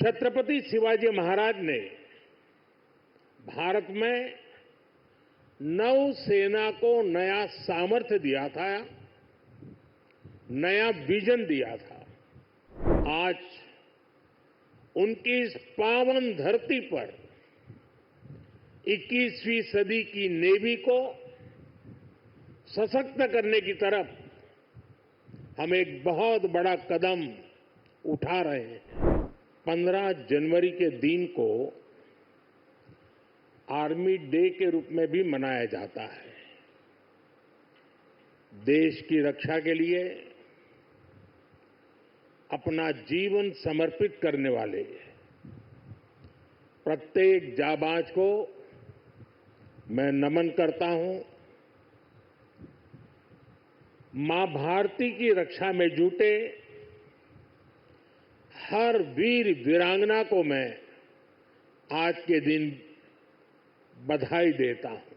छत्रपति शिवाजी महाराज ने भारत में नौसेना को नया सामर्थ्य दिया था, नया विजन दिया था। आज उनकी इस पावन धरती पर 21वीं सदी की नेवी को सशक्त करने की तरफ हम एक बहुत बड़ा कदम उठा रहे हैं। 15 जनवरी के दिन को आर्मी डे के रूप में भी मनाया जाता है। देश की रक्षा के लिए अपना जीवन समर्पित करने वाले प्रत्येक जाबाज को मैं नमन करता हूं। मां भारती की रक्षा में जुटे हर वीर वीरांगना को मैं आज के दिन बधाई देता हूं।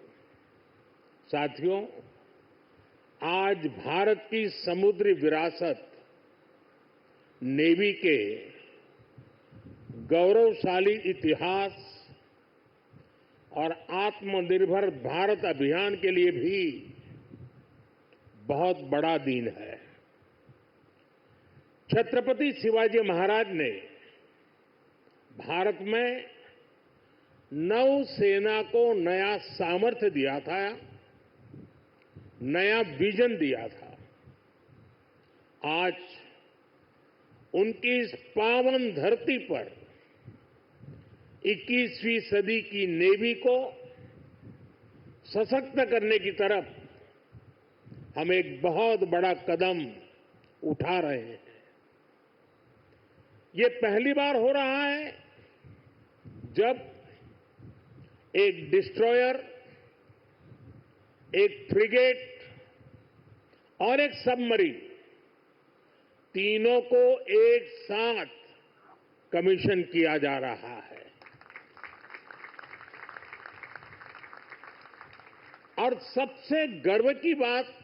साथियों, आज भारत की समुद्री विरासत नेवी के गौरवशाली इतिहास और आत्मनिर्भर भारत अभियान के लिए भी बहुत बड़ा दिन है। छत्रपति शिवाजी महाराज ने भारत में नौसेना को नया सामर्थ्य दिया था, नया विजन दिया था। आज उनकी इस पावन धरती पर 21वीं सदी की नेवी को सशक्त करने की तरफ हम एक बहुत बड़ा कदम उठा रहे हैं। ये पहली बार हो रहा है जब एक डिस्ट्रॉयर, एक फ्रिगेट और एक सबमरीन तीनों को एक साथ कमीशन किया जा रहा है। और सबसे गर्व की बात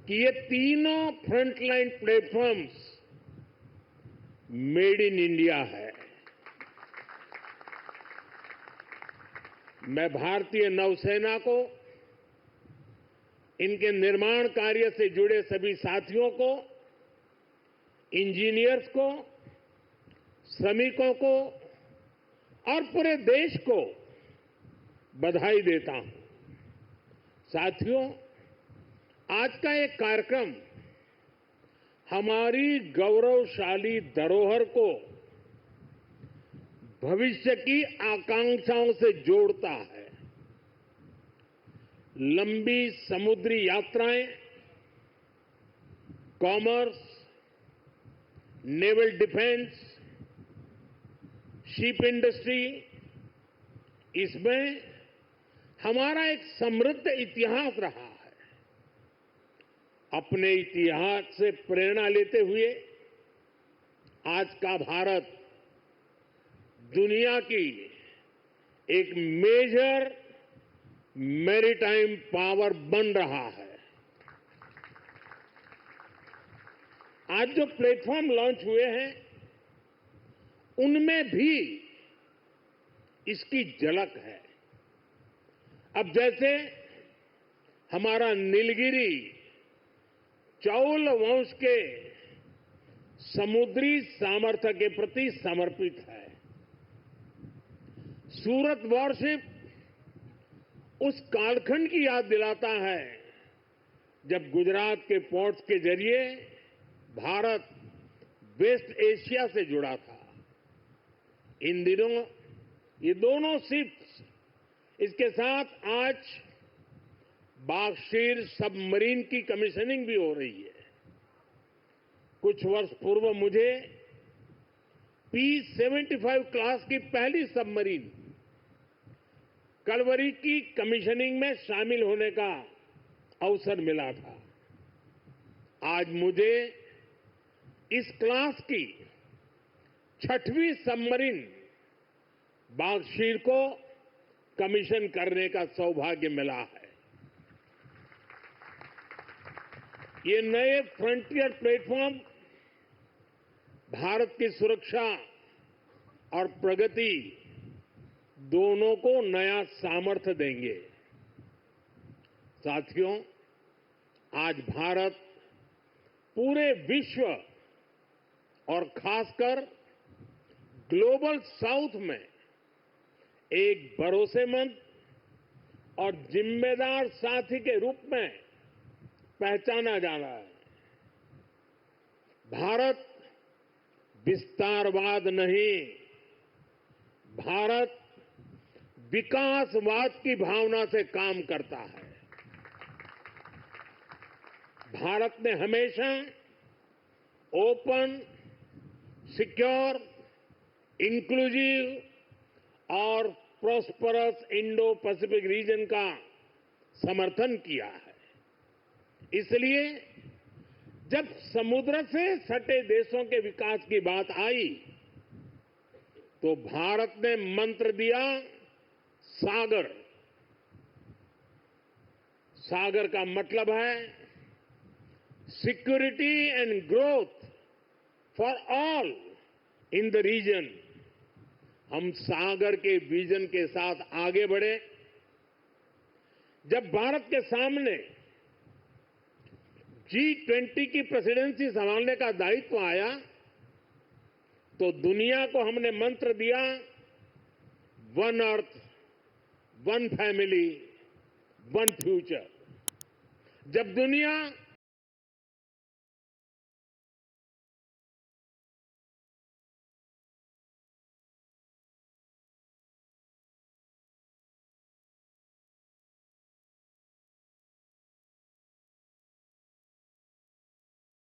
कि ये तीनों frontline platforms made in India है। मैं भारतीय नौसेना को, इनके निर्माण कार्य से जुड़े सभी साथियों को, इंजीनियर्स को, श्रमिकों को और पूरे देश को बधाई देता हूं। साथियों, आज का एक कार्यक्रम हमारी गौरवशाली धरोहर को भविष्य की आकांक्षाओं से जोड़ता है। लंबी समुद्री यात्राएं, commerce, naval defence, ship industry, इसमें हमारा एक समृद्ध इतिहास रहा है। अपने इतिहास से प्रेरणा लेते हुए आज का भारत दुनिया की एक मेजर मैरीटाइम पावर बन रहा है। आज जो प्लेटफॉर्म लॉन्च हुए हैं उनमें भी इसकी झलक है। अब जैसे हमारा नीलगिरी चौल वंश के समुद्री सामर्थ्य के प्रति समर्पित है। सूरत वॉरशिप उस कालखंड की याद दिलाता है जब गुजरात के पोर्ट्स के जरिए भारत वेस्ट एशिया से जुड़ा था। इन दिनों ये दोनों शिप्स, इसके साथ आज बागशीर सबमरीन की कमीशनिंग भी हो रही है। कुछ वर्ष पूर्व मुझे P-75 क्लास की पहली सबमरीन कलवरी की कमीशनिंग में शामिल होने का अवसर मिला था। आज मुझे इस क्लास की 6वीं सबमरीन बागशीर को कमीशन करने का सौभाग्य मिला है। ये नए फ्रंटियर प्लेटफॉर्म भारत की सुरक्षा और प्रगति दोनों को नया सामर्थ्य देंगे। साथियों, आज भारत पूरे विश्व और खासकर ग्लोबल साउथ में एक भरोसेमंद और जिम्मेदार साथी के रूप में पहचाना जा रहा है। भारत विस्तारवाद नहीं, भारत विकासवाद की भावना से काम करता है। भारत ने हमेशा ओपन, सिक्योर, इंक्लूसिव और प्रॉस्परस इंडो पैसिफिक रीजन का समर्थन किया है। इसलिए जब समुद्र से सटे देशों के विकास की बात आई तो भारत ने मंत्र दिया सागर। सागर का मतलब है security and growth for all in the region. हम सागर के विजन के साथ आगे बढ़े। जब भारत के सामने G20 की प्रेसिडेंसी संभालने का दायित्व आया तो दुनिया को हमने मंत्र दिया one earth, one family, one future. जब दुनिया